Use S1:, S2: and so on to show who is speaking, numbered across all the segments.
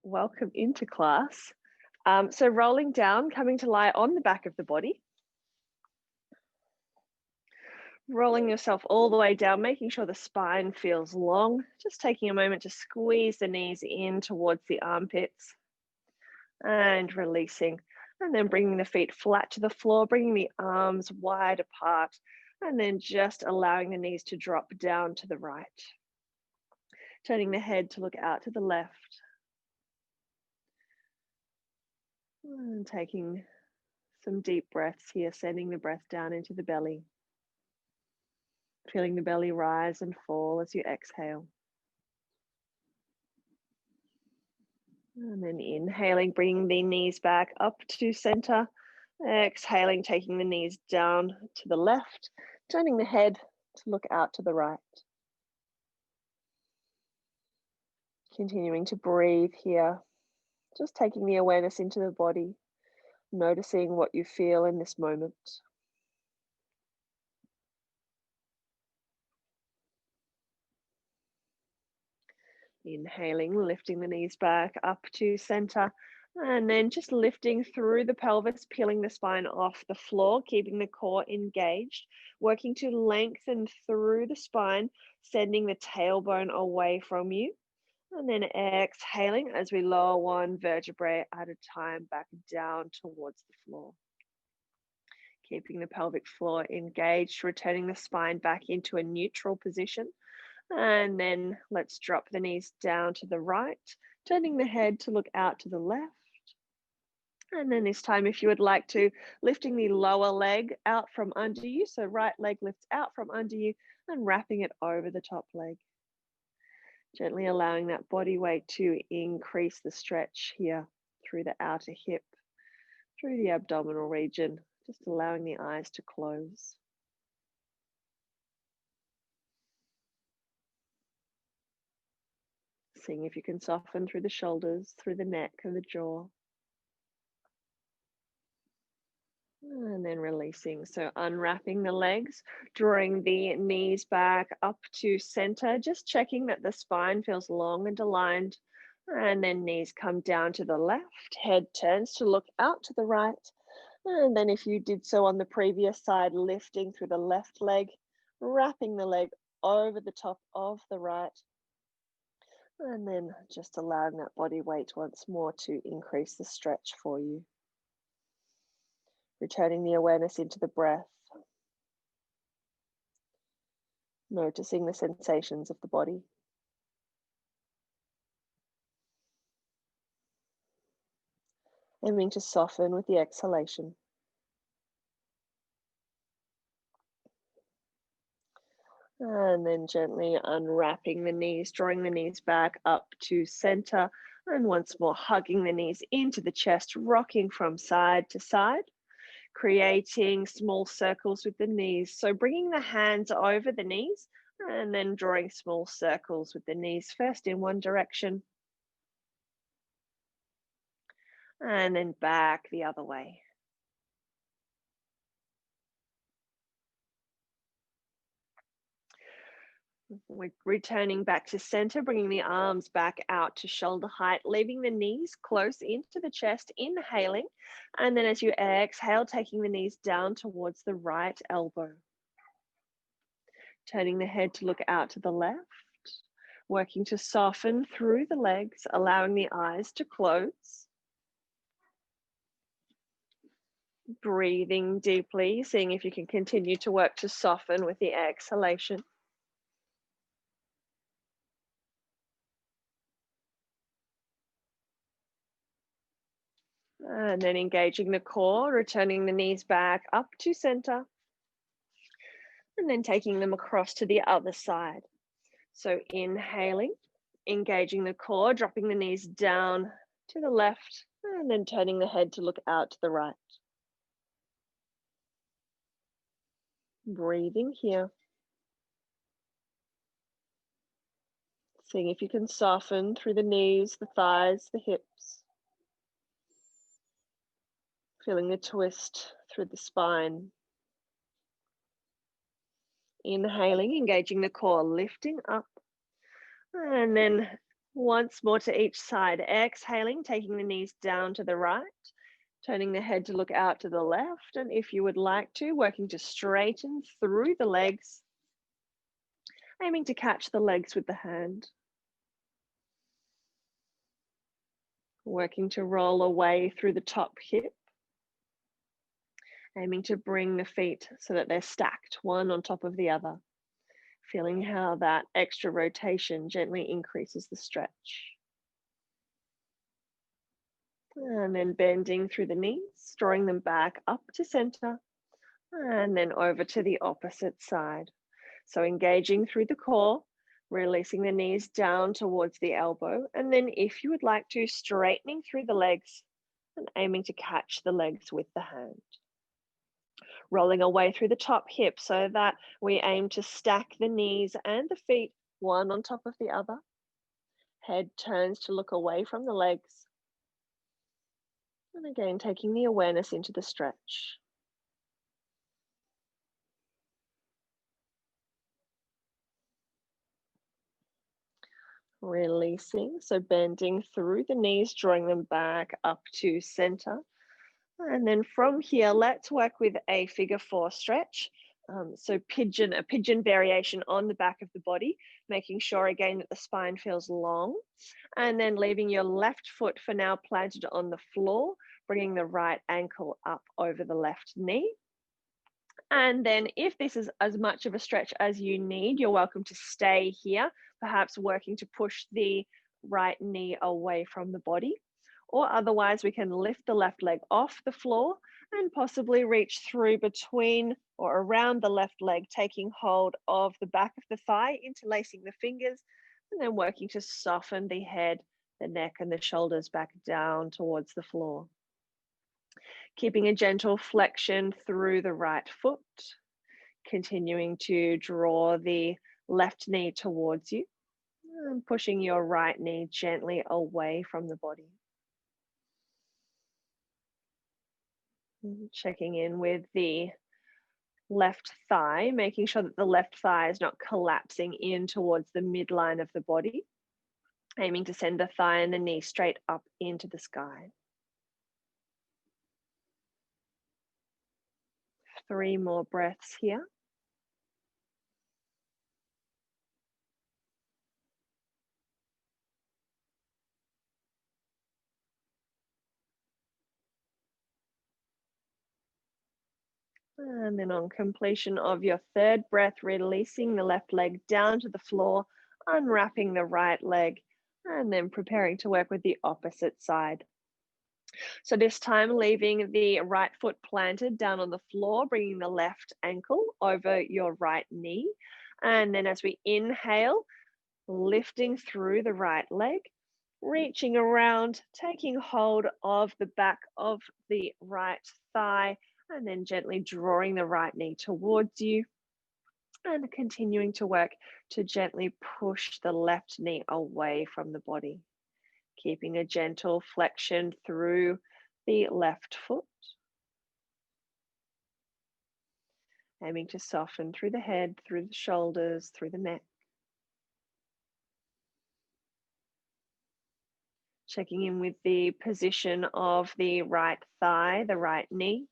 S1: Welcome into class. So rolling down, coming to lie on the back of the body, rolling yourself all the way down, making sure the spine feels long, just taking a moment to squeeze the knees in towards the armpits and releasing, and then bringing the feet flat to the floor, bringing the arms wide apart, and then just allowing the knees to drop down to the right, turning the head to look out to the left. And taking some deep breaths here, sending the breath down into the belly. Feeling the belly rise and fall as you exhale. And then inhaling, bringing the knees back up to center. Exhaling, taking the knees down to the left, turning the head to look out to the right. Continuing to breathe here, just taking the awareness into the body, noticing what you feel in this moment. Inhaling, lifting the knees back up to center, and then just lifting through the pelvis, peeling the spine off the floor, keeping the core engaged, working to lengthen through the spine, sending the tailbone away from you. And then exhaling as we lower one vertebrae at a time back down towards the floor. Keeping the pelvic floor engaged, returning the spine back into a neutral position. And then let's drop the knees down to the right, turning the head to look out to the left. And then this time, if you would like to, lifting the lower leg out from under you. So right leg lifts out from under you and wrapping it over the top leg. Gently allowing that body weight to increase the stretch here through the outer hip, through the abdominal region, just allowing the eyes to close. Seeing if you can soften through the shoulders, through the neck and the jaw. And then releasing. So unwrapping the legs, drawing the knees back up to center, just checking that the spine feels long and aligned. And then knees come down to the left, head turns to look out to the right. And then if you did so on the previous side, lifting through the left leg, wrapping the leg over the top of the right. And then just allowing that body weight once more to increase the stretch for you. Returning the awareness into the breath. Noticing the sensations of the body. Aiming to soften with the exhalation. And then gently unwrapping the knees, drawing the knees back up to center. And once more, hugging the knees into the chest, rocking from side to side, creating small circles with the knees. So bringing the hands over the knees and then drawing small circles with the knees, first in one direction and then back the other way. We're returning back to center, bringing the arms back out to shoulder height, leaving the knees close into the chest, inhaling. And then as you exhale, taking the knees down towards the right elbow. Turning the head to look out to the left, working to soften through the legs, allowing the eyes to close. Breathing deeply, seeing if you can continue to work to soften with the exhalation. And then engaging the core, returning the knees back up to center. And then taking them across to the other side. So inhaling, engaging the core, dropping the knees down to the left, and then turning the head to look out to the right. Breathing here. Seeing if you can soften through the knees, the thighs, the hips. Feeling the twist through the spine. Inhaling, engaging the core, lifting up. And then Once more to each side. Exhaling, taking the knees down to the right, turning the head to look out to the left. And if you would like to, working to straighten through the legs, aiming to catch the legs with the hand. Working to roll away through the top hip, aiming to bring the feet so that they're stacked one on top of the other. Feeling how that extra rotation gently increases the stretch. And then bending through the knees, drawing them back up to center, and then over to the opposite side. So engaging through the core, releasing the knees down towards the elbow, and then if you would like to, straightening through the legs and aiming to catch the legs with the hand. Rolling away through the top hip so that we aim to stack the knees and the feet one on top of the other. Head turns to look away from the legs. And again, taking the awareness into the stretch. Releasing, so bending through the knees, drawing them back up to center. And then from here, let's work with a figure four stretch. So a pigeon variation on the back of the body, making sure again that the spine feels long. And then leaving your left foot for now planted on the floor, bringing the right ankle up over the left knee. And then if this is as much of a stretch as you need, you're welcome to stay here, perhaps working to push the right knee away from the body. Or otherwise, we can lift the left leg off the floor and possibly reach through between or around the left leg, taking hold of the back of the thigh, interlacing the fingers, and then working to soften the head, the neck, and the shoulders back down towards the floor. Keeping a gentle flexion through the right foot, continuing to draw the left knee towards you and pushing your right knee gently away from the body. Checking in with the left thigh, making sure that the left thigh is not collapsing in towards the midline of the body, aiming to send the thigh and the knee straight up into the sky. 3 more breaths here. And then on completion of your third breath, releasing the left leg down to the floor, unwrapping the right leg, and then preparing to work with the opposite side. So this time, leaving the right foot planted down on the floor, bringing the left ankle over your right knee. And then as we inhale, lifting through the right leg, reaching around, taking hold of the back of the right thigh, and then gently drawing the right knee towards you and continuing to work to gently push the left knee away from the body, keeping a gentle flexion through the left foot, aiming to soften through the head, through the shoulders, through the neck. Checking in with the position of the right thigh, the right knee,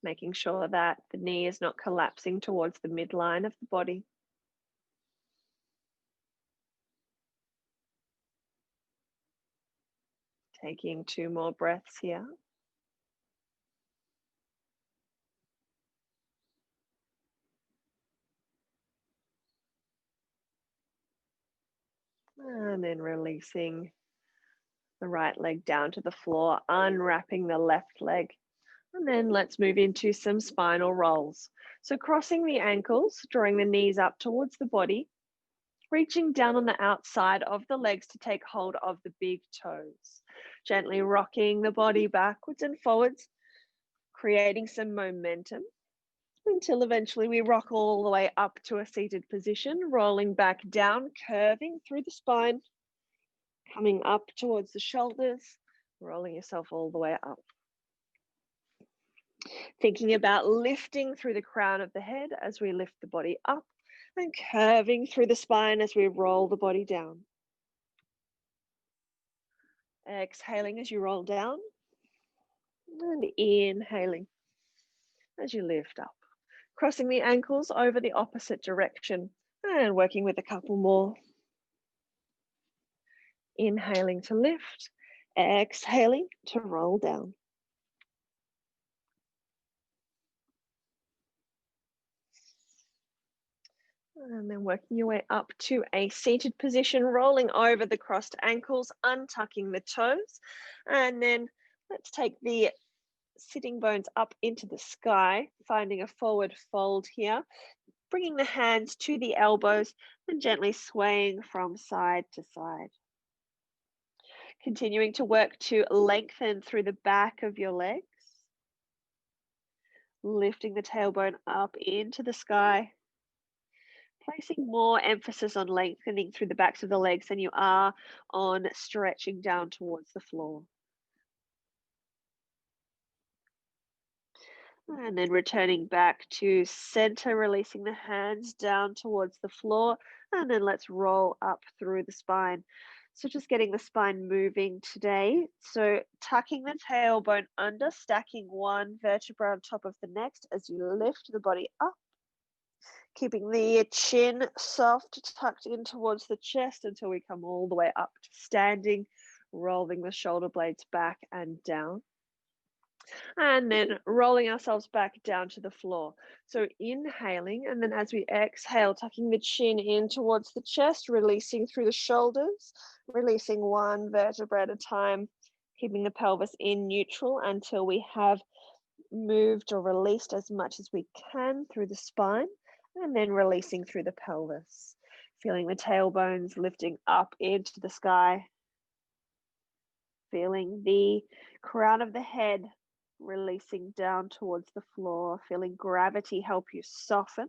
S1: making sure that the knee is not collapsing towards the midline of the body. Taking 2 more breaths here. And then releasing the right leg down to the floor, unwrapping the left leg. And then let's move into some spinal rolls. So crossing the ankles, drawing the knees up towards the body, reaching down on the outside of the legs to take hold of the big toes. Gently rocking the body backwards and forwards, creating some momentum until eventually we rock all the way up to a seated position, rolling back down, curving through the spine, coming up towards the shoulders, rolling yourself all the way up. Thinking about lifting through the crown of the head as we lift the body up, And curving through the spine as we roll the body down. Exhaling as you roll down and inhaling as you lift up. Crossing the ankles over the opposite direction and working with a couple more. Inhaling to lift, exhaling to roll down. And then working your way up to a seated position, rolling over the crossed ankles, untucking the toes. And then let's take the sitting bones up into the sky, finding a forward fold here, bringing the hands to the elbows and gently swaying from side to side. Continuing to work to lengthen through the back of your legs, lifting the tailbone up into the sky, placing more emphasis on lengthening through the backs of the legs than you are on stretching down towards the floor. And then returning back to center, releasing the hands down towards the floor. And then let's roll up through the spine. So just getting the spine moving today. So tucking the tailbone under, stacking one vertebra on top of the next as you lift the body up. Keeping the chin soft, tucked in towards the chest until we come all the way up to standing, rolling the shoulder blades back and down. And then rolling ourselves back down to the floor. So inhaling, and then as we exhale, tucking the chin in towards the chest, releasing through the shoulders, releasing one vertebra at a time, keeping the pelvis in neutral until we have moved or released as much as we can through the spine, and then releasing through the pelvis. Feeling the tailbones lifting up into the sky. Feeling the crown of the head releasing down towards the floor, feeling gravity help you soften.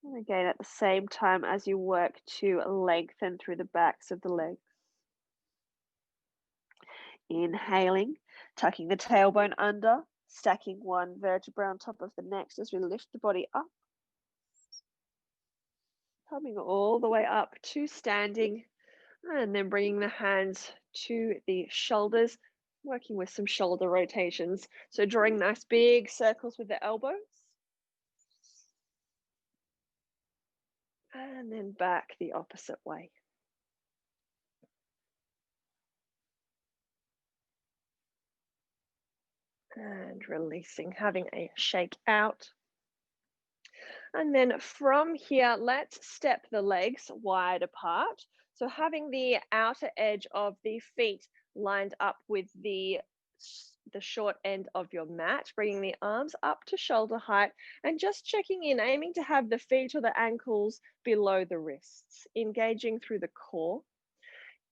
S1: And again, at the same time as you work to lengthen through the backs of the legs. Inhaling, tucking the tailbone under, stacking one vertebra on top of the next as we lift the body up. Coming all the way up to standing, and then bringing the hands to the shoulders, working with some shoulder rotations. So drawing nice big circles with the elbows. And then back the opposite way. And releasing, having a shake out. And then from here, let's step the legs wide apart. So having the outer edge of the feet lined up with the short end of your mat, bringing the arms up to shoulder height and just checking in, aiming to have the feet or the ankles below the wrists, engaging through the core.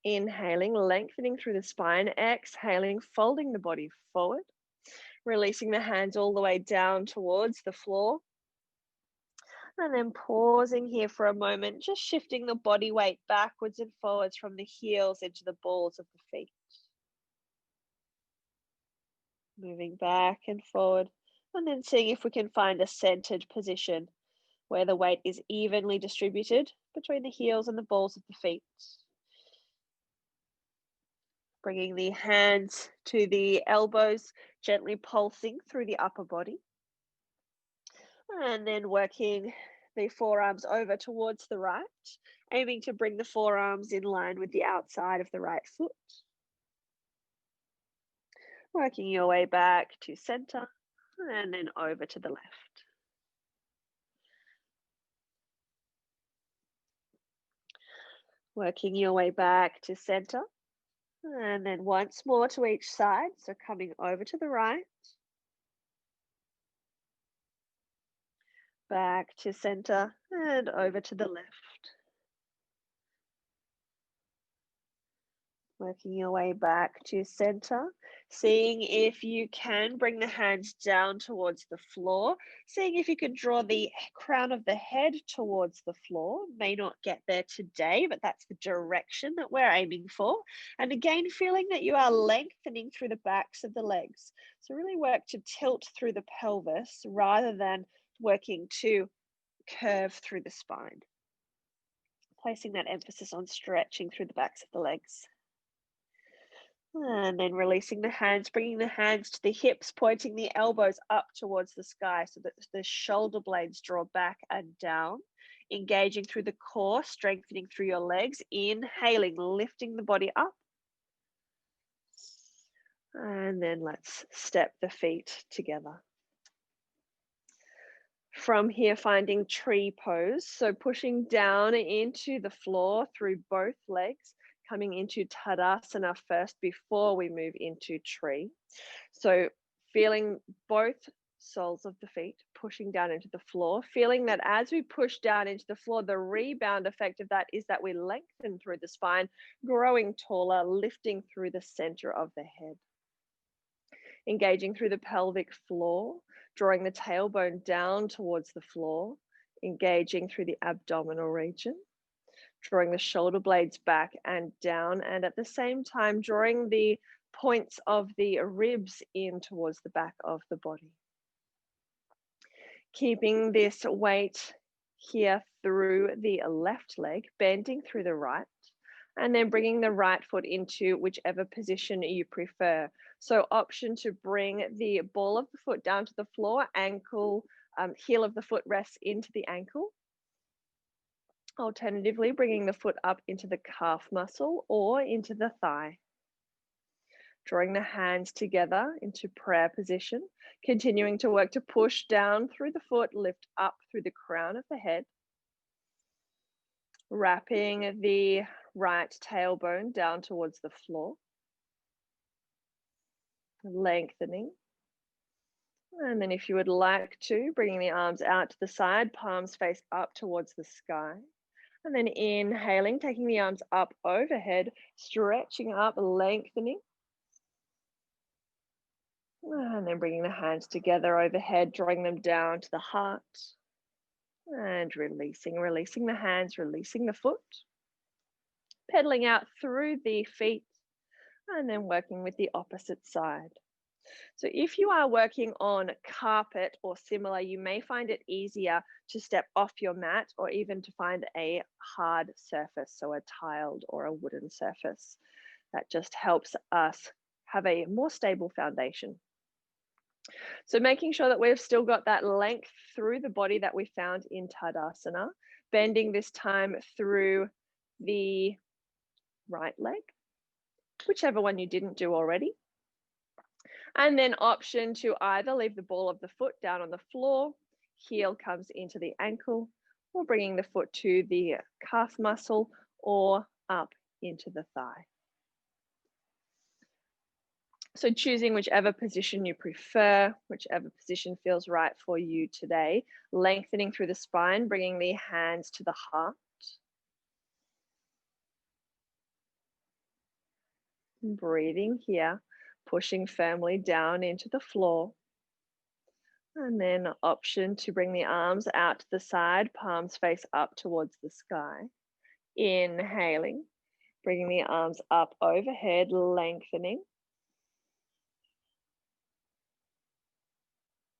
S1: Inhaling, lengthening through the spine, exhaling, folding the body forward, releasing the hands all the way down towards the floor. And then pausing here for a moment, just shifting the body weight backwards and forwards from the heels into the balls of the feet. Moving back and forward, and then seeing if we can find a centered position where the weight is evenly distributed between the heels and the balls of the feet. Bringing the hands to the elbows, gently pulsing through the upper body. And then working the forearms over towards the right, aiming to bring the forearms in line with the outside of the right foot. Working your way back to center and then over to the left. Working your way back to center and then once more to each side. So coming over to the right, back to center and over to the left. Working your way back to center, seeing if you can bring the hands down towards the floor, seeing if you can draw the crown of the head towards the floor. May not get there today, but that's the direction that we're aiming for. And again, feeling that you are lengthening through the backs of the legs. So really work to tilt through the pelvis rather than working to curve through the spine. Placing that emphasis on stretching through the backs of the legs. And then releasing the hands, bringing the hands to the hips, pointing the elbows up towards the sky so that the shoulder blades draw back and down. Engaging through the core, strengthening through your legs. Inhaling, lifting the body up. And then let's step the feet together. From here, finding tree pose. So pushing down into the floor through both legs, coming into Tadasana first before we move into tree. So feeling both soles of the feet pushing down into the floor, feeling that as we push down into the floor, the rebound effect of that is that we lengthen through the spine, growing taller, lifting through the center of the head. Engaging through the pelvic floor, drawing the tailbone down towards the floor, engaging through the abdominal region, drawing the shoulder blades back and down, and at the same time, drawing the points of the ribs in towards the back of the body. Keeping this weight here through the left leg, bending through the right, and then bringing the right foot into whichever position you prefer. So option to bring the ball of the foot down to the floor, ankle, heel of the foot rests into the ankle. Alternatively, bringing the foot up into the calf muscle or into the thigh. Drawing the hands together into prayer position, continuing to work to push down through the foot, lift up through the crown of the head. Wrapping the right tailbone down towards the floor. Lengthening. And then if you would like to, bringing the arms out to the side, palms face up towards the sky. And then inhaling, taking the arms up overhead, stretching up, lengthening. And then bringing the hands together overhead, drawing them down to the heart. And releasing the hands, releasing the foot. Pedaling out through the feet. And then working with the opposite side. So if you are working on carpet or similar, you may find it easier to step off your mat or even to find a hard surface, so a tiled or a wooden surface. That just helps us have a more stable foundation. So making sure that we've still got that length through the body that we found in Tadasana, bending this time through the right leg, whichever one you didn't do already. And then option to either leave the ball of the foot down on the floor, heel comes into the ankle, or bringing the foot to the calf muscle or up into the thigh. So choosing whichever position you prefer, whichever position feels right for you today, lengthening through the spine, bringing the hands to the heart. Breathing here, pushing firmly down into the floor. And then option to bring the arms out to the side, palms face up towards the sky. Inhaling, bringing the arms up overhead, lengthening.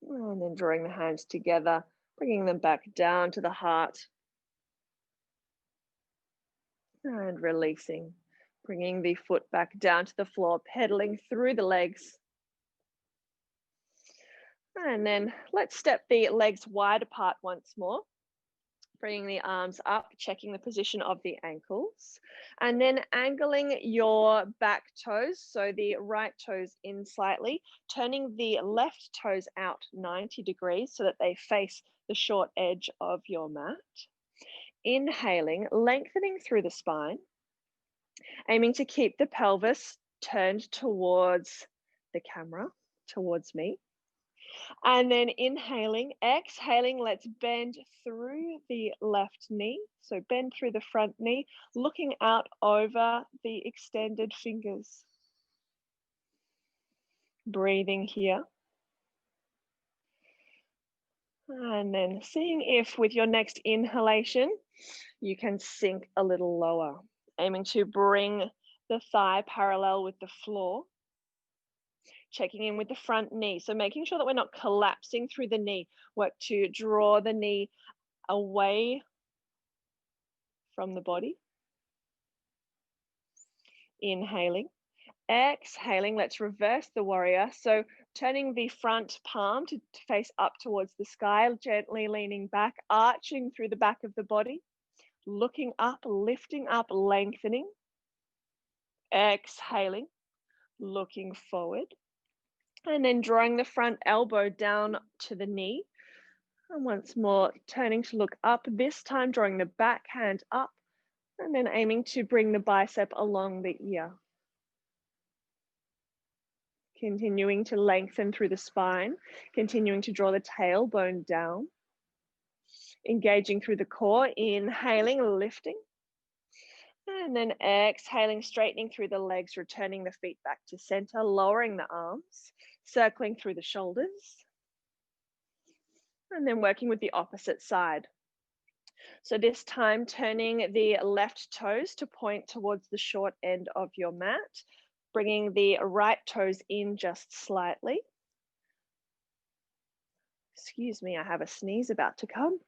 S1: And then drawing the hands together, bringing them back down to the heart. And releasing, bringing the foot back down to the floor, pedaling through the legs. And then let's step the legs wide apart once more. Bringing the arms up, checking the position of the ankles, and then angling your back toes, so the right toes in slightly, turning the left toes out 90 degrees so that they face the short edge of your mat. Inhaling, lengthening through the spine, aiming to keep the pelvis turned towards the camera, towards me. And then inhaling, exhaling, let's bend through the left knee. So bend through the front knee, looking out over the extended fingers. Breathing here. And then seeing if with your next inhalation, you can sink a little lower. Aiming to bring the thigh parallel with the floor. Checking in with the front knee. So making sure that we're not collapsing through the knee. Work to draw the knee away from the body. Inhaling. Exhaling, let's reverse the warrior. So turning the front palm to face up towards the sky, gently leaning back, arching through the back of the body, looking up, lifting up, lengthening. Exhaling, looking forward. And then drawing the front elbow down to the knee. And once more, turning to look up, this time drawing the back hand up, and then aiming to bring the bicep along the ear. Continuing to lengthen through the spine, continuing to draw the tailbone down. Engaging through the core, inhaling, lifting. And then exhaling, straightening through the legs, returning the feet back to center, lowering the arms, circling through the shoulders. And then working with the opposite side. So this time turning the left toes to point towards the short end of your mat, bringing the right toes in just slightly. Excuse me, I have a sneeze about to come.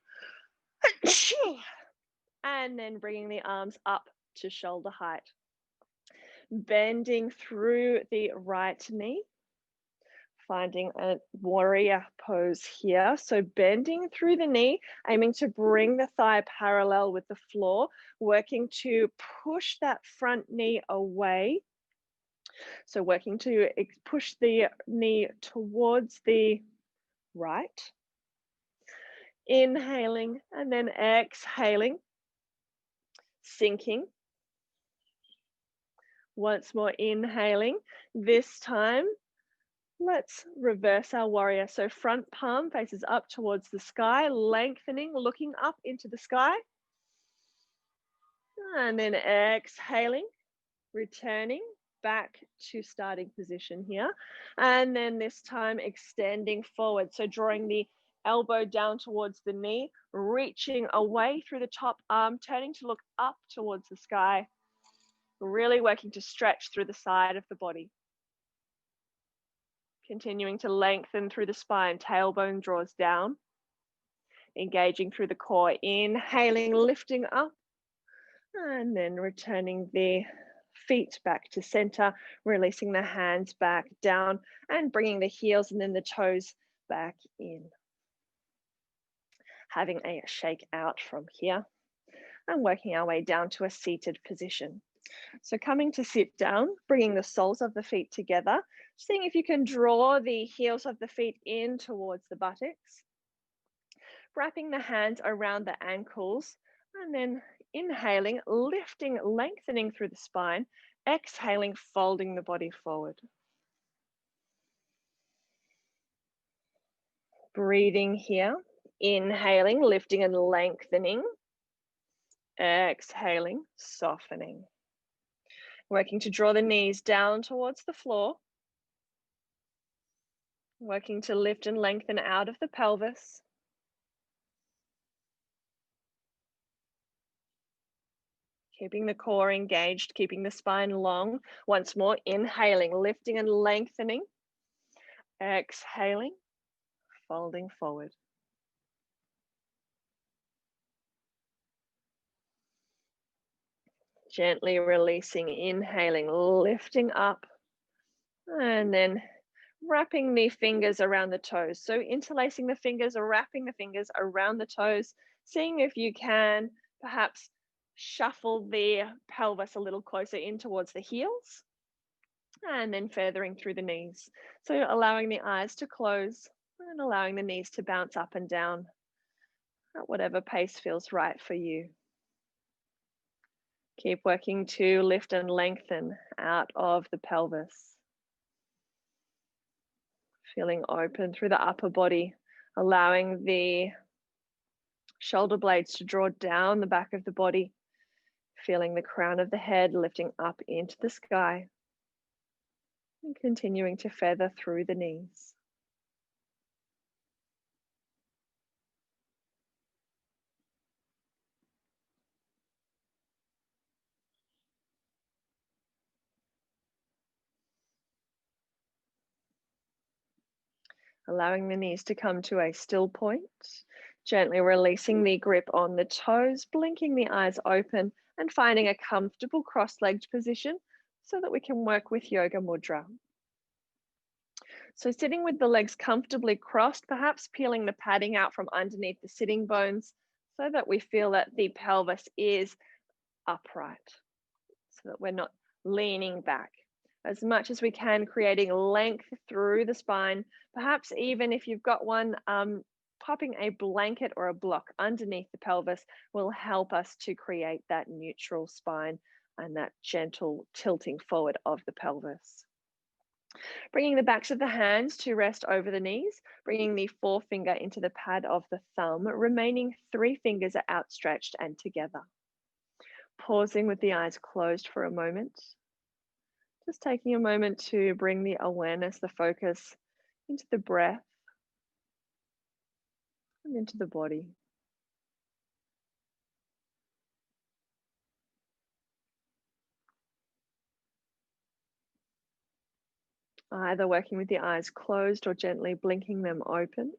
S1: And then bringing the arms up to shoulder height. Bending through the right knee. Finding a warrior pose here. So bending through the knee, aiming to bring the thigh parallel with the floor, working to push that front knee away. So working to push the knee towards the right. Inhaling and then exhaling. Sinking. Once more inhaling. This time, let's reverse our warrior. So front palm faces up towards the sky, lengthening, looking up into the sky. And then exhaling, returning back to starting position here. And then this time extending forward. So drawing the elbow down towards the knee, reaching away through the top arm, turning to look up towards the sky. Really working to stretch through the side of the body. Continuing to lengthen through the spine, tailbone draws down. Engaging through the core, inhaling, lifting up. And then returning the feet back to center, releasing the hands back down and bringing the heels and then the toes back in. Having a shake out from here and working our way down to a seated position. So coming to sit down, bringing the soles of the feet together, seeing if you can draw the heels of the feet in towards the buttocks, wrapping the hands around the ankles, and then inhaling, lifting, lengthening through the spine, exhaling, folding the body forward. Breathing here, inhaling, lifting and lengthening, exhaling, softening. Working to draw the knees down towards the floor. Working to lift and lengthen out of the pelvis. Keeping the core engaged, keeping the spine long. Once more, inhaling, lifting and lengthening. Exhaling, folding forward. Gently releasing, inhaling, lifting up. And then wrapping the fingers around the toes. So interlacing the fingers or wrapping the fingers around the toes, seeing if you can perhaps shuffle the pelvis a little closer in towards the heels and then feathering through the knees. So allowing the eyes to close and allowing the knees to bounce up and down at whatever pace feels right for you. Keep working to lift and lengthen out of the pelvis. Feeling open through the upper body, allowing the shoulder blades to draw down the back of the body, feeling the crown of the head lifting up into the sky, and continuing to feather through the knees. Allowing the knees to come to a still point, Gently releasing the grip on the toes, blinking the eyes open, and finding a comfortable cross-legged position so that we can work with Yoga Mudra. So sitting with the legs comfortably crossed, perhaps peeling the padding out from underneath the sitting bones so that we feel that the pelvis is upright, so that we're not leaning back. As much as we can, creating length through the spine, perhaps even if you've got one, popping a blanket or a block underneath the pelvis will help us to create that neutral spine and that gentle tilting forward of the pelvis. Bringing the backs of the hands to rest over the knees, bringing the forefinger into the pad of the thumb, remaining 3 fingers are outstretched and together. Pausing with the eyes closed for a moment. Just taking a moment to bring the awareness, the focus into the breath and into the body. Either working with the eyes closed or gently blinking them open.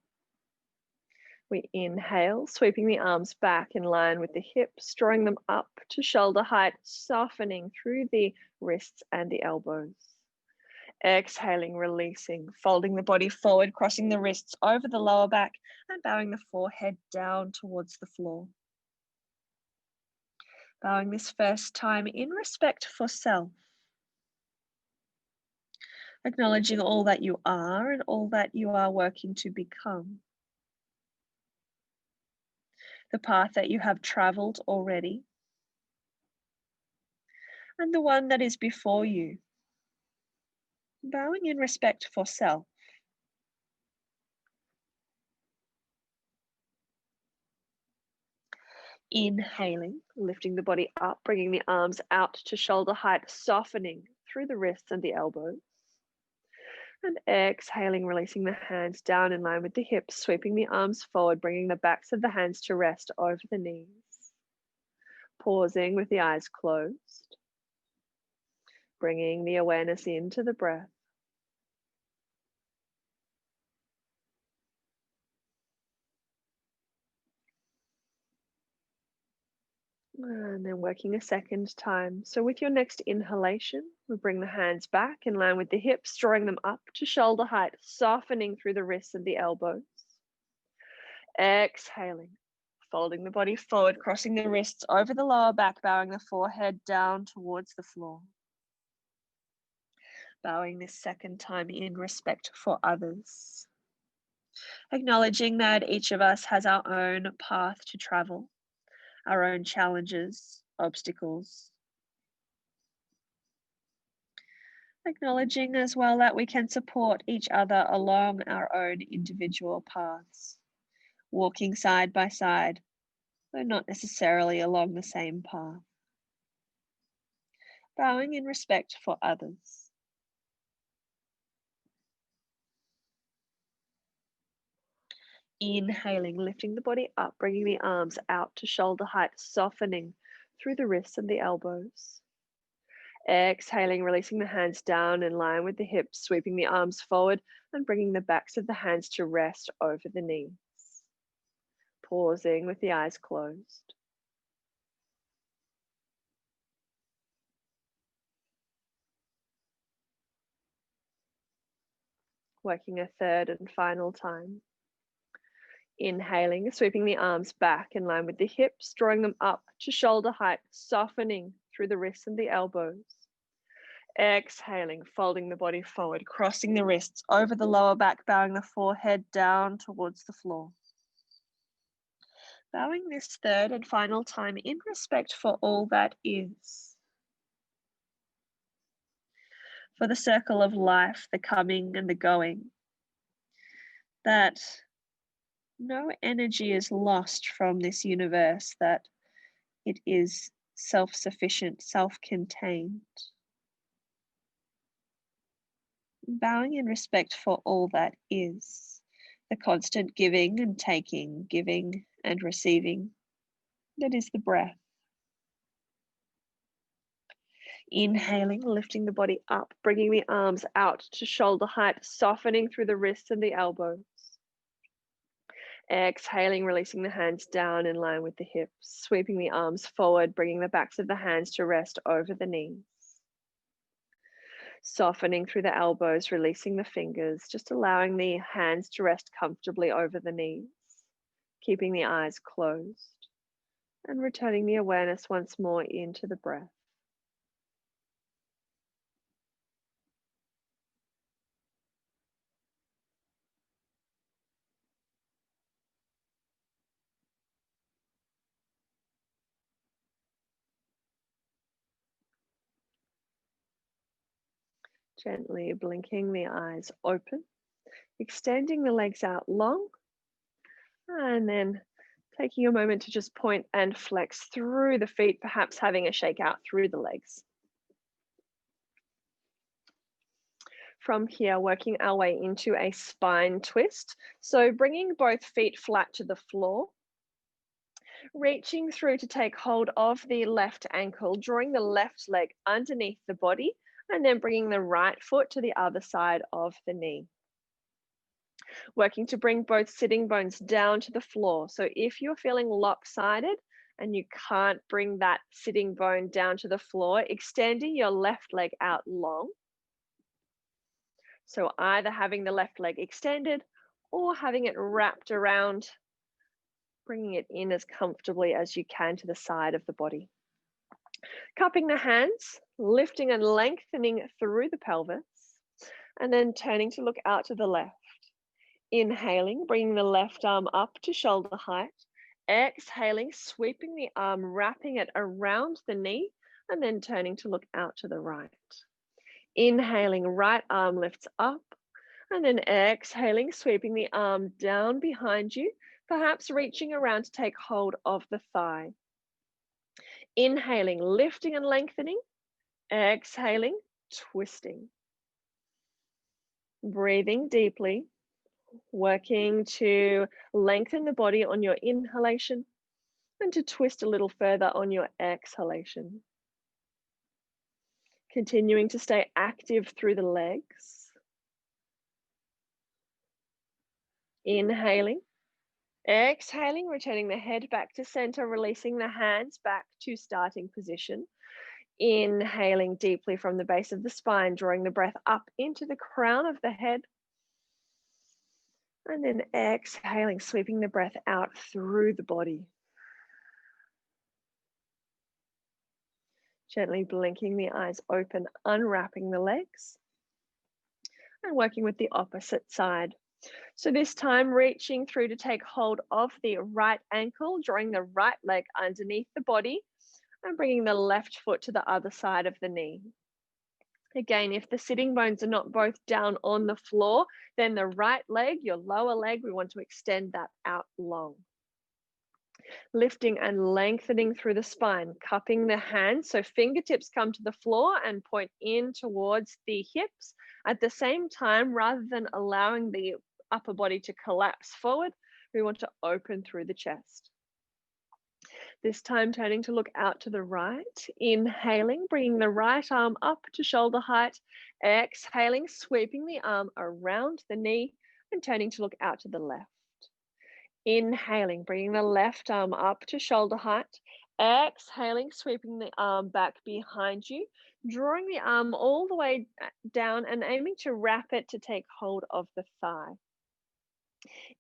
S1: We inhale, sweeping the arms back in line with the hips, drawing them up to shoulder height, softening through the wrists and the elbows. Exhaling, releasing, folding the body forward, crossing the wrists over the lower back and bowing the forehead down towards the floor. Bowing this first time in respect for self. Acknowledging all that you are and all that you are working to become. The path that you have traveled already. And the one that is before you. Bowing in respect for self. Inhaling, lifting the body up, bringing the arms out to shoulder height, softening through the wrists and the elbows. And exhaling, releasing the hands down in line with the hips, sweeping the arms forward, bringing the backs of the hands to rest over the knees. Pausing with the eyes closed. Bringing the awareness into the breath. And then working a second time. So with your next inhalation, we bring the hands back in line with the hips, drawing them up to shoulder height, softening through the wrists and the elbows. Exhaling, folding the body forward, crossing the wrists over the lower back, bowing the forehead down towards the floor. Bowing this second time in respect for others. Acknowledging that each of us has our own path to travel, our own challenges, obstacles. Acknowledging as well that we can support each other along our own individual paths, walking side by side, though not necessarily along the same path. Bowing in respect for others. Inhaling, lifting the body up, bringing the arms out to shoulder height, softening through the wrists and the elbows. Exhaling, releasing the hands down in line with the hips, sweeping the arms forward and bringing the backs of the hands to rest over the knees. Pausing with the eyes closed. Working a third and final time. Inhaling, sweeping the arms back in line with the hips, drawing them up to shoulder height, softening through the wrists and the elbows. Exhaling, folding the body forward, crossing the wrists over the lower back, bowing the forehead down towards the floor. Bowing this third and final time in respect for all that is. For the circle of life, the coming and the going. That no energy is lost from this universe, that it is self-sufficient, self-contained. Bowing in respect for all that is, the constant giving and taking, giving and receiving, that is the breath. Inhaling, lifting the body up, bringing the arms out to shoulder height, softening through the wrists and the elbows. Exhaling, releasing the hands down in line with the hips, sweeping the arms forward, bringing the backs of the hands to rest over the knees. Softening through the elbows, releasing the fingers, just allowing the hands to rest comfortably over the knees, keeping the eyes closed, and returning the awareness once more into the breath. Gently blinking the eyes open, extending the legs out long, and then taking a moment to just point and flex through the feet, perhaps having a shake out through the legs. From here, working our way into a spine twist. So bringing both feet flat to the floor, reaching through to take hold of the left ankle, drawing the left leg underneath the body, and then bringing the right foot to the other side of the knee. Working to bring both sitting bones down to the floor. So if you're feeling lopsided and you can't bring that sitting bone down to the floor, extending your left leg out long. So either having the left leg extended or having it wrapped around, bringing it in as comfortably as you can to the side of the body. Cupping the hands, lifting and lengthening through the pelvis, and then turning to look out to the left. Inhaling, bringing the left arm up to shoulder height. Exhaling, sweeping the arm, wrapping it around the knee, and then turning to look out to the right. Inhaling, right arm lifts up, and then exhaling, sweeping the arm down behind you, perhaps reaching around to take hold of the thigh. Inhaling, lifting and lengthening. Exhaling, twisting. Breathing deeply, working to lengthen the body on your inhalation and to twist a little further on your exhalation. Continuing to stay active through the legs. Inhaling, exhaling, returning the head back to center, releasing the hands back to starting position. Inhaling deeply from the base of the spine, drawing the breath up into the crown of the head. And then exhaling, sweeping the breath out through the body. Gently blinking the eyes open, unwrapping the legs. And working with the opposite side. So this time reaching through to take hold of the right ankle, drawing the right leg underneath the body and bringing the left foot to the other side of the knee. Again, if the sitting bones are not both down on the floor, then the right leg, your lower leg, we want to extend that out long. Lifting and lengthening through the spine, cupping the hands so fingertips come to the floor and point in towards the hips. At the same time, rather than allowing the upper body to collapse forward, we want to open through the chest. This time turning to look out to the right, inhaling, bringing the right arm up to shoulder height, exhaling, sweeping the arm around the knee and turning to look out to the left. Inhaling, bringing the left arm up to shoulder height, exhaling, sweeping the arm back behind you, drawing the arm all the way down and aiming to wrap it to take hold of the thigh.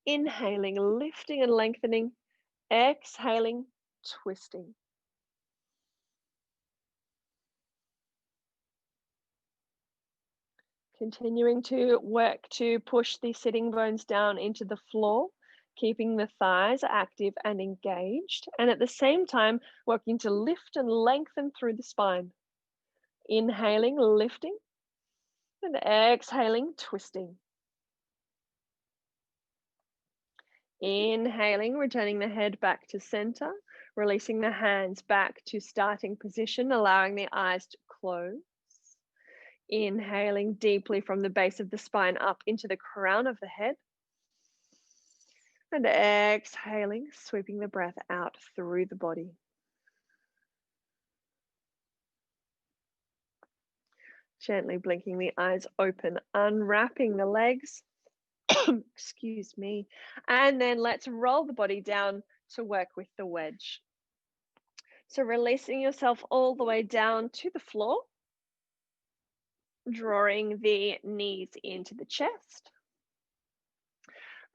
S1: Inhaling, lifting and lengthening, exhaling, twisting. Continuing to work to push the sitting bones down into the floor, keeping the thighs active and engaged, and at the same time, working to lift and lengthen through the spine. Inhaling, lifting, and exhaling, twisting. Inhaling, returning the head back to center, releasing the hands back to starting position, allowing the eyes to close. Inhaling deeply from the base of the spine up into the crown of the head. And exhaling, sweeping the breath out through the body. Gently blinking the eyes open, unwrapping the legs Excuse me. And then let's roll the body down to work with the wedge. So releasing yourself all the way down to the floor, drawing the knees into the chest,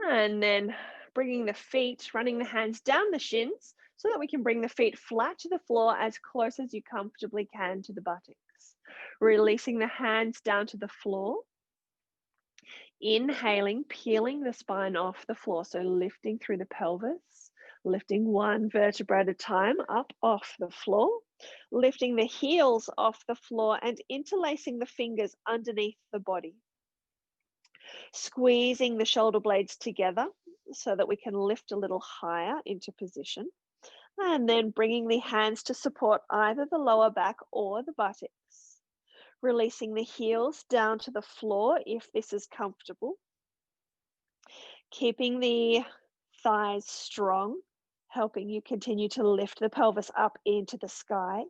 S1: and then bringing the feet, running the hands down the shins so that we can bring the feet flat to the floor as close as you comfortably can to the buttocks. Releasing the hands down to the floor. Inhaling, peeling the spine off the floor, so lifting through the pelvis, lifting one vertebra at a time up off the floor, lifting the heels off the floor and interlacing the fingers underneath the body. Squeezing the shoulder blades together so that we can lift a little higher into position. And then bringing the hands to support either the lower back or the buttocks. Releasing the heels down to the floor if this is comfortable. Keeping the thighs strong, helping you continue to lift the pelvis up into the sky.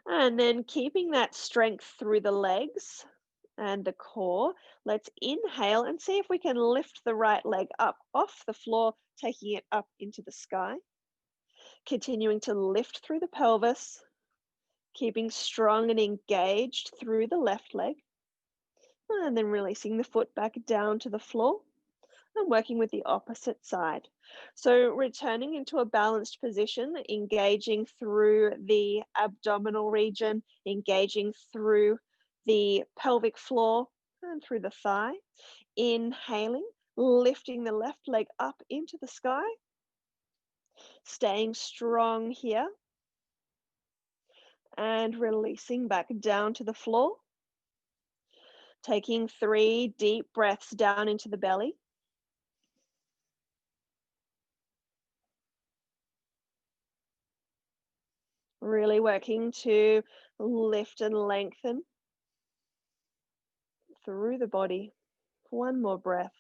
S1: And then keeping that strength through the legs and the core. Let's inhale and see if we can lift the right leg up off the floor, taking it up into the sky. Continuing to lift through the pelvis, keeping strong and engaged through the left leg. And then releasing the foot back down to the floor and working with the opposite side. So returning into a balanced position, engaging through the abdominal region, engaging through the pelvic floor and through the thigh. Inhaling, lifting the left leg up into the sky. Staying strong here. And releasing back down to the floor. Taking 3 deep breaths down into the belly. Really working to lift and lengthen through the body. One more breath.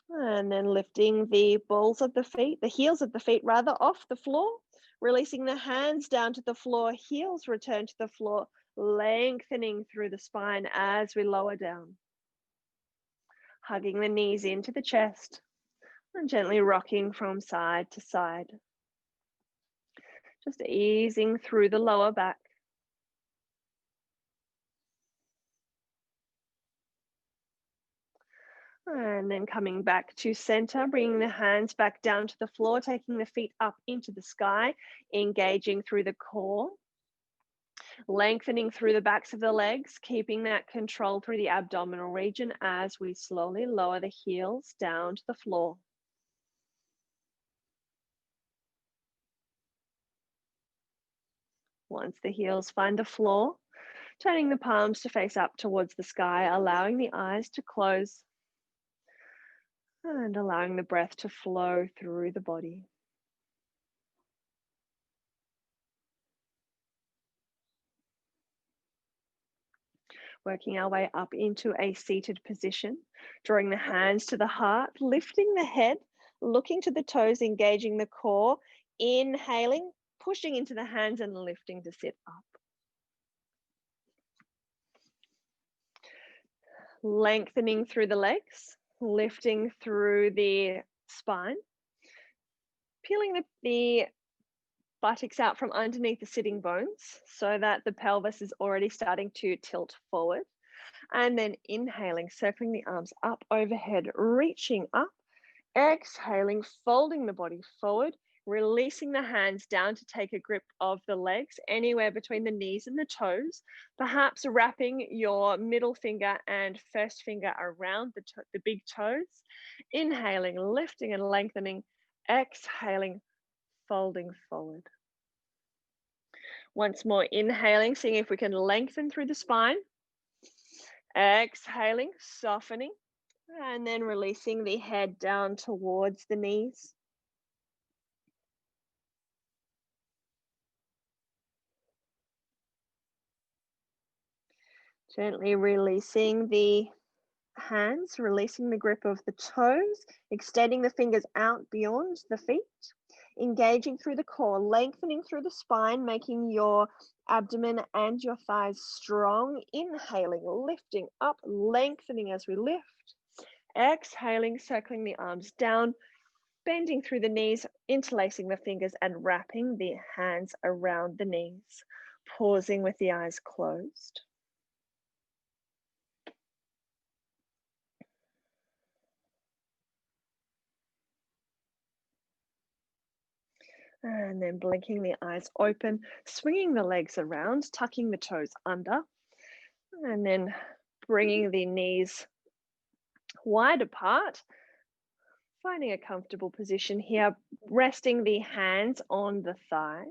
S1: And then lifting the balls of the feet, the heels of the feet rather, off the floor. Releasing the hands down to the floor, heels return to the floor, lengthening through the spine as we lower down. Hugging the knees into the chest and gently rocking from side to side. Just easing through the lower back. And then coming back to center, bringing the hands back down to the floor, taking the feet up into the sky, engaging through the core, lengthening through the backs of the legs, keeping that control through the abdominal region as we slowly lower the heels down to the floor. Once the heels find the floor, turning the palms to face up towards the sky, allowing the eyes to close and allowing the breath to flow through the body. Working our way up into a seated position, drawing the hands to the heart, lifting the head, looking to the toes, engaging the core, inhaling, pushing into the hands and lifting to sit up. Lengthening through the legs, lifting through the spine, peeling the buttocks out from underneath the sitting bones so that the pelvis is already starting to tilt forward. And then inhaling, circling the arms up overhead, reaching up, exhaling, folding the body forward, releasing the hands down to take a grip of the legs anywhere between the knees and the toes, perhaps wrapping your middle finger and first finger around the big toes. Inhaling, lifting and lengthening, exhaling, folding forward. Once more, inhaling, seeing if we can lengthen through the spine. Exhaling, softening, and then releasing the head down towards the knees. Gently releasing the hands, releasing the grip of the toes, extending the fingers out beyond the feet, engaging through the core, lengthening through the spine, making your abdomen and your thighs strong. Inhaling, lifting up, lengthening as we lift. Exhaling, circling the arms down, bending through the knees, interlacing the fingers and wrapping the hands around the knees. Pausing with the eyes closed. And then blinking the eyes open, swinging the legs around, tucking the toes under, and then bringing the knees wide apart, finding a comfortable position here, resting the hands on the thighs,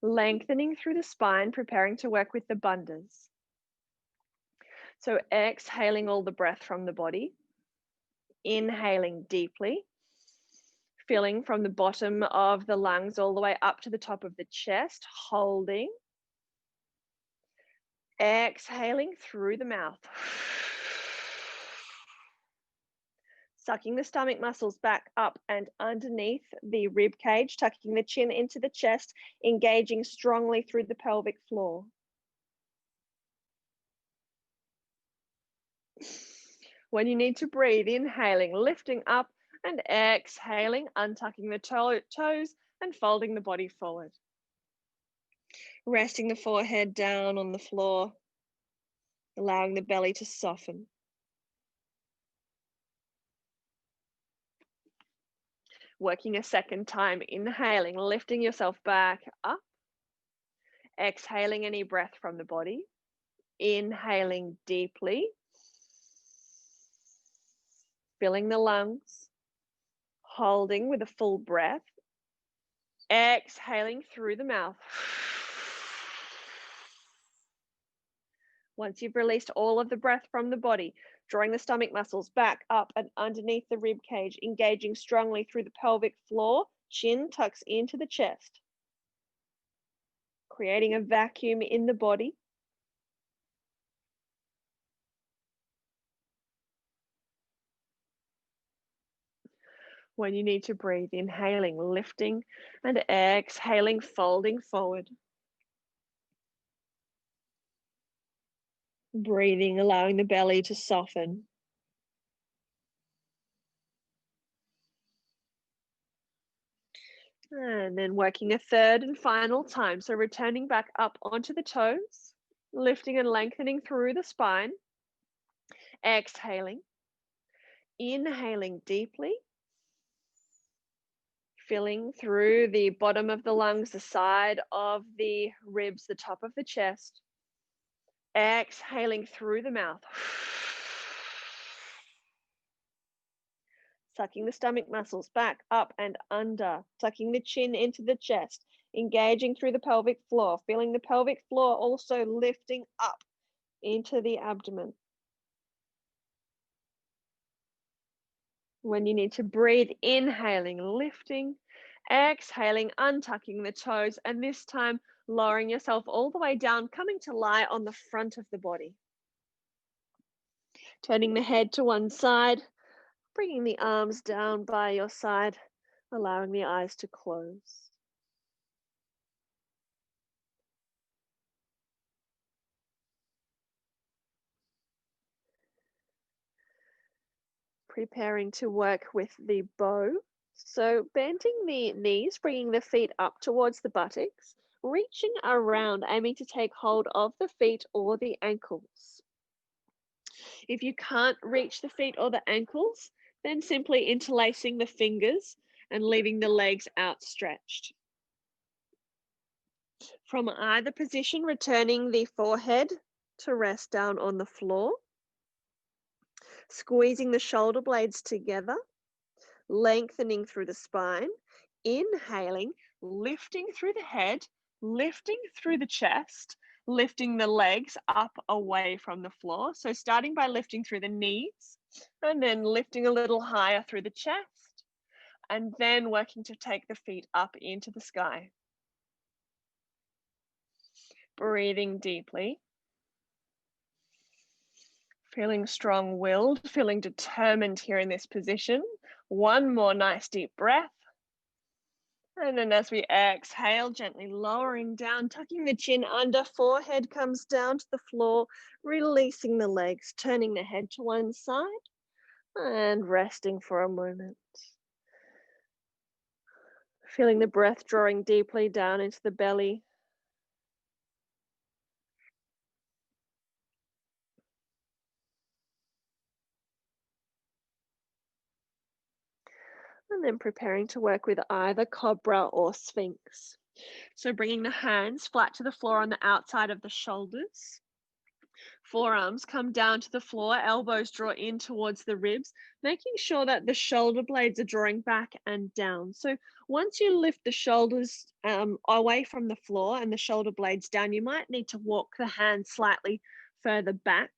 S1: lengthening through the spine, preparing to work with the bandhas. So exhaling all the breath from the body, inhaling deeply, filling from the bottom of the lungs all the way up to the top of the chest, holding. Exhaling through the mouth. Sucking the stomach muscles back up and underneath the rib cage, tucking the chin into the chest, engaging strongly through the pelvic floor. When you need to breathe, inhaling, lifting up, and exhaling, untucking the toes and folding the body forward. Resting the forehead down on the floor, allowing the belly to soften. Working a second time, inhaling, lifting yourself back up. Exhaling any breath from the body. Inhaling deeply. Filling the lungs. Holding with a full breath. Exhaling through the mouth. Once you've released all of the breath from the body, drawing the stomach muscles back up and underneath the rib cage, engaging strongly through the pelvic floor, chin tucks into the chest, creating a vacuum in the body. When you need to breathe, inhaling, lifting, and exhaling, folding forward. Breathing, allowing the belly to soften. And then working a third and final time. So returning back up onto the toes, lifting and lengthening through the spine. Exhaling. Inhaling deeply. Filling through the bottom of the lungs, the side of the ribs, the top of the chest. Exhaling through the mouth. Sucking the stomach muscles back, up and under. Tucking the chin into the chest. Engaging through the pelvic floor. Feeling the pelvic floor also lifting up into the abdomen. When you need to breathe, inhaling, lifting. Exhaling, untucking the toes. And this time, lowering yourself all the way down, coming to lie on the front of the body. Turning the head to one side, bringing the arms down by your side, allowing the eyes to close. Preparing to work with the bow. So bending the knees, bringing the feet up towards the buttocks, reaching around, aiming to take hold of the feet or the ankles. If you can't reach the feet or the ankles, then simply interlacing the fingers and leaving the legs outstretched. From either position, returning the forehead to rest down on the floor. Squeezing the shoulder blades together, lengthening through the spine, inhaling, lifting through the head, lifting through the chest, lifting the legs up away from the floor. So starting by lifting through the knees and then lifting a little higher through the chest and then working to take the feet up into the sky. Breathing deeply. Feeling strong-willed, feeling determined here in this position. One more nice deep breath. And then as we exhale, gently lowering down, tucking the chin under, forehead comes down to the floor, releasing the legs, turning the head to one side and resting for a moment. Feeling the breath drawing deeply down into the belly. And then preparing to work with either cobra or sphinx. So bringing the hands flat to the floor on the outside of the shoulders. Forearms come down to the floor, elbows draw in towards the ribs, making sure that the shoulder blades are drawing back and down. So once you lift the shoulders away from the floor and the shoulder blades down, you might need to walk the hands slightly further back.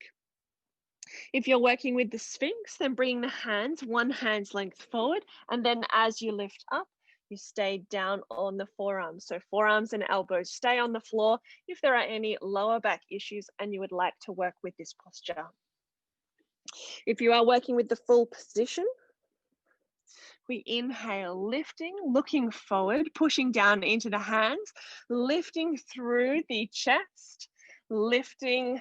S1: If you're working with the Sphinx, then bringing the hands one hand's length forward, and then as you lift up, you stay down on the forearms. So forearms and elbows stay on the floor if there are any lower back issues and you would like to work with this posture. If you are working with the full position, we inhale, lifting, looking forward, pushing down into the hands, lifting through the chest, lifting,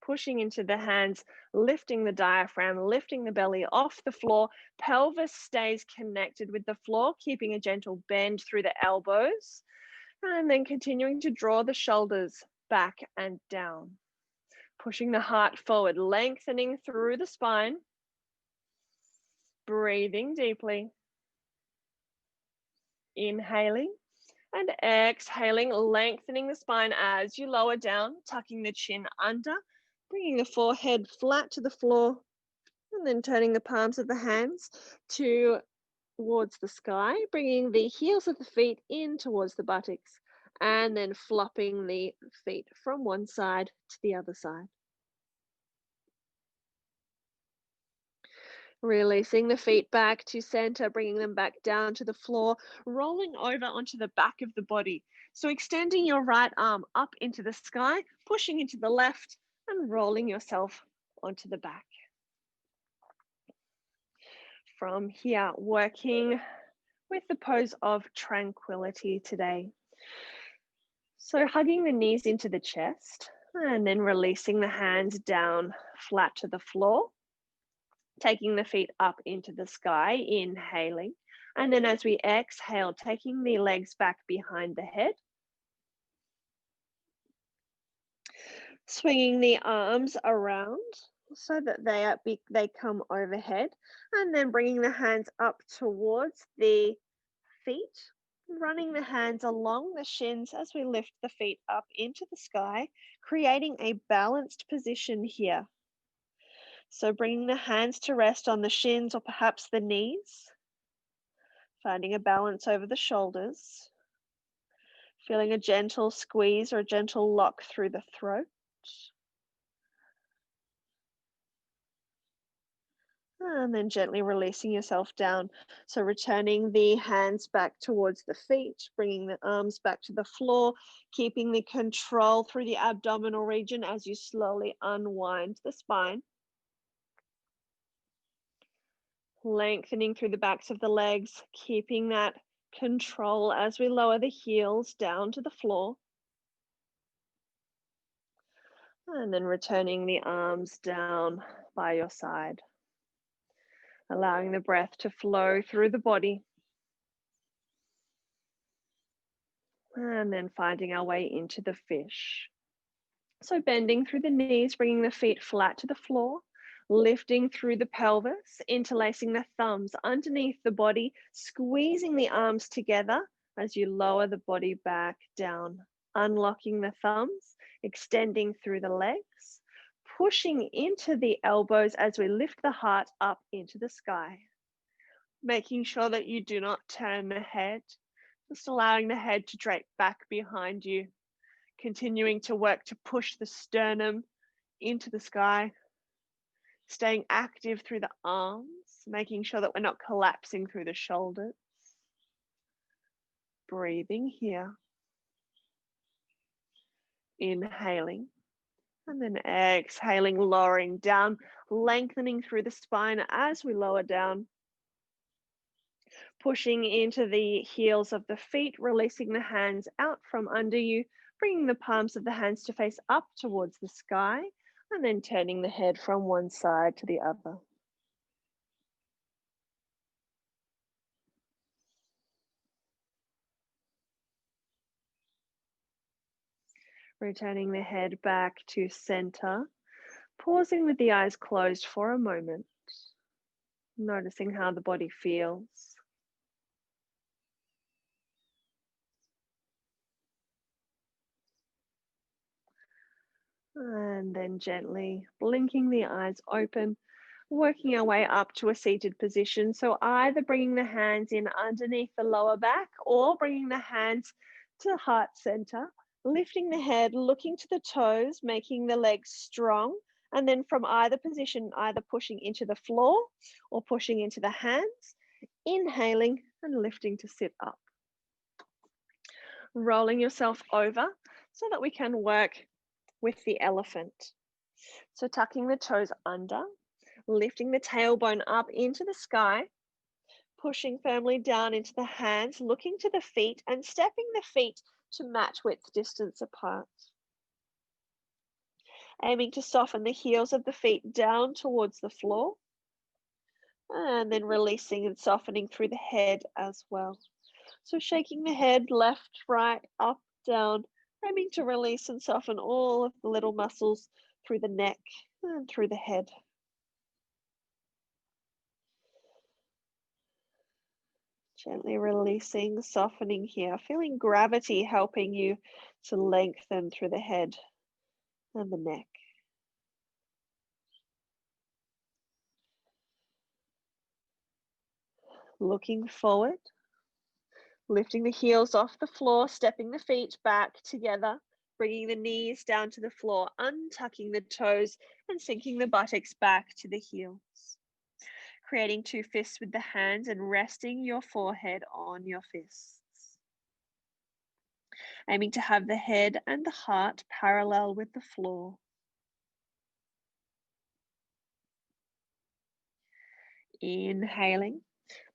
S1: pushing into the hands, lifting the diaphragm, lifting the belly off the floor. Pelvis stays connected with the floor, keeping a gentle bend through the elbows, and then continuing to draw the shoulders back and down. Pushing the heart forward, lengthening through the spine. Breathing deeply. Inhaling and exhaling, lengthening the spine as you lower down, tucking the chin under, bringing the forehead flat to the floor, and then turning the palms of the hands towards the sky, bringing the heels of the feet in towards the buttocks, and then flopping the feet from one side to the other side. Releasing the feet back to center, bringing them back down to the floor, rolling over onto the back of the body. So extending your right arm up into the sky, pushing into the left, and rolling yourself onto the back. From here, working with the pose of tranquility today. So hugging the knees into the chest, and then releasing the hands down flat to the floor. Taking the feet up into the sky, inhaling. And then as we exhale, taking the legs back behind the head. Swinging the arms around so that they come overhead. And then bringing the hands up towards the feet. Running the hands along the shins as we lift the feet up into the sky, creating a balanced position here. So bringing the hands to rest on the shins or perhaps the knees, finding a balance over the shoulders, feeling a gentle squeeze or a gentle lock through the throat. And then gently releasing yourself down. So returning the hands back towards the feet, bringing the arms back to the floor, keeping the control through the abdominal region as you slowly unwind the spine. Lengthening through the backs of the legs, keeping that control as we lower the heels down to the floor. And then returning the arms down by your side. Allowing the breath to flow through the body. And then finding our way into the fish. So bending through the knees, bringing the feet flat to the floor. Lifting through the pelvis, interlacing the thumbs underneath the body, squeezing the arms together as you lower the body back down, unlocking the thumbs, extending through the legs, pushing into the elbows as we lift the heart up into the sky, making sure that you do not turn the head, just allowing the head to drape back behind you, continuing to work to push the sternum into the sky. Staying active through the arms, making sure that we're not collapsing through the shoulders. Breathing here. Inhaling And then exhaling, lowering down, lengthening through the spine as we lower down. Pushing into the heels of the feet, releasing the hands out from under you, bringing the palms of the hands to face up towards the sky, and then turning the head from one side to the other. Returning the head back to center, pausing with the eyes closed for a moment, noticing how the body feels. And then gently blinking the eyes open, working our way up to a seated position. So either bringing the hands in underneath the lower back or bringing the hands to heart center, lifting the head, looking to the toes, making the legs strong. And then from either position, either pushing into the floor or pushing into the hands, inhaling and lifting to sit up. Rolling yourself over so that we can work with the elephant. So tucking the toes under, lifting the tailbone up into the sky, pushing firmly down into the hands, looking to the feet and stepping the feet to match width distance apart. Aiming to soften the heels of the feet down towards the floor, and then releasing and softening through the head as well. So shaking the head left, right, up, down, aiming to release and soften all of the little muscles through the neck and through the head. Gently releasing, softening here, feeling gravity helping you to lengthen through the head and the neck. Looking forward, lifting the heels off the floor, stepping the feet back together, bringing the knees down to the floor, untucking the toes and sinking the buttocks back to the heels. Creating two fists with the hands and resting your forehead on your fists. Aiming to have the head and the heart parallel with the floor. Inhaling,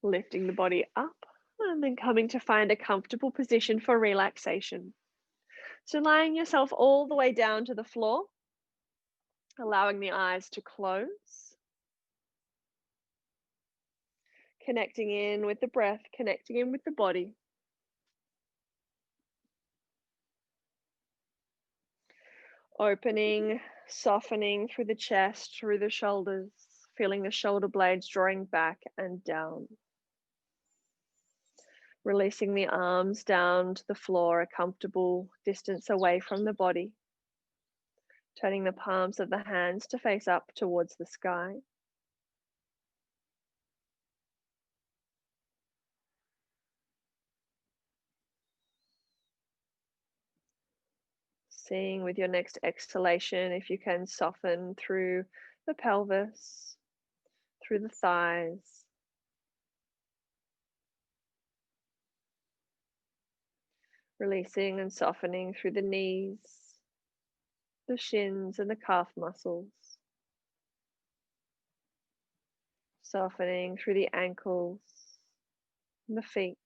S1: lifting the body up, and then coming to find a comfortable position for relaxation. So lying yourself all the way down to the floor, allowing the eyes to close. Connecting in with the breath, connecting in with the body. Opening, softening through the chest, through the shoulders, feeling the shoulder blades drawing back and down. Releasing the arms down to the floor, a comfortable distance away from the body. Turning the palms of the hands to face up towards the sky. Seeing with your next exhalation if you can soften through the pelvis, through the thighs. Releasing and softening through the knees, the shins and the calf muscles. Softening through the ankles and the feet.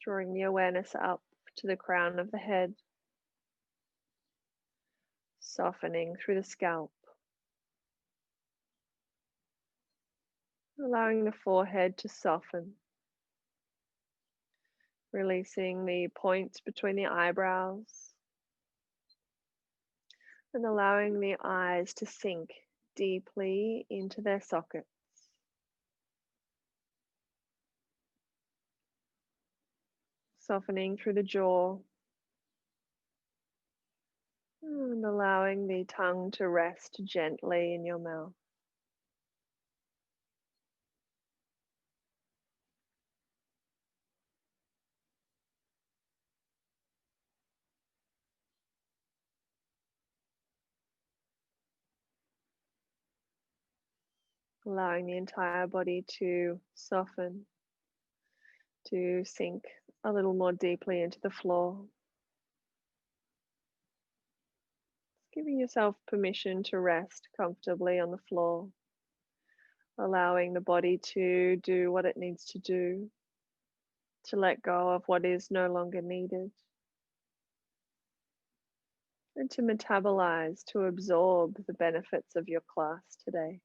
S1: Drawing the awareness up to the crown of the head. Softening through the scalp. Allowing the forehead to soften. Releasing the points between the eyebrows. And allowing the eyes to sink deeply into their sockets. Softening through the jaw. And allowing the tongue to rest gently in your mouth. allowing the entire body to soften, to sink a little more deeply into the floor. Giving yourself permission to rest comfortably on the floor, allowing the body to do what it needs to do, to let go of what is no longer needed, and to metabolize, to absorb the benefits of your class today.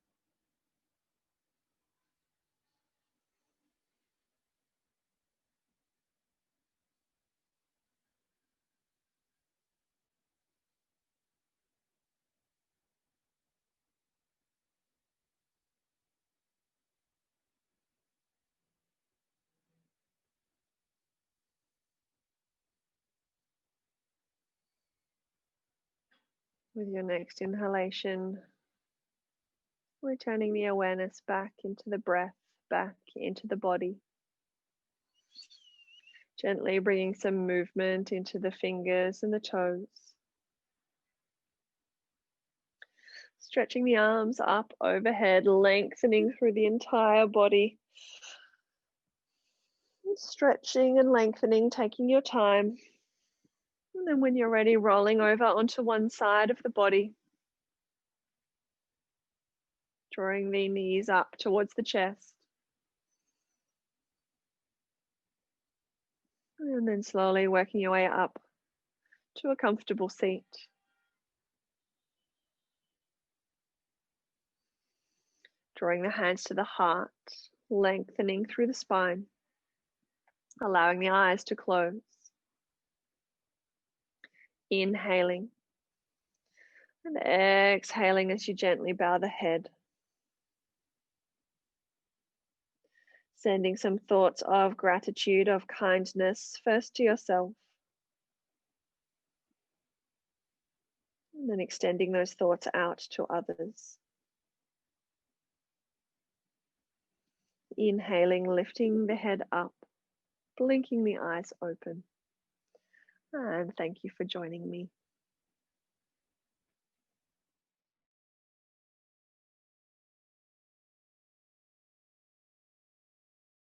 S1: With your next inhalation, returning the awareness back into the breath, back into the body. Gently bringing some movement into the fingers and the toes. Stretching the arms up overhead, lengthening through the entire body. Stretching and lengthening, taking your time. And then when you're ready, rolling over onto one side of the body. Drawing the knees up towards the chest. And then slowly working your way up to a comfortable seat. Drawing the hands to the heart, lengthening through the spine. Allowing the eyes to close. Inhaling. And exhaling as you gently bow the head. Sending some thoughts of gratitude, of kindness, first to yourself. And then extending those thoughts out to others. Inhaling, lifting the head up, blinking the eyes open. And thank you for joining me.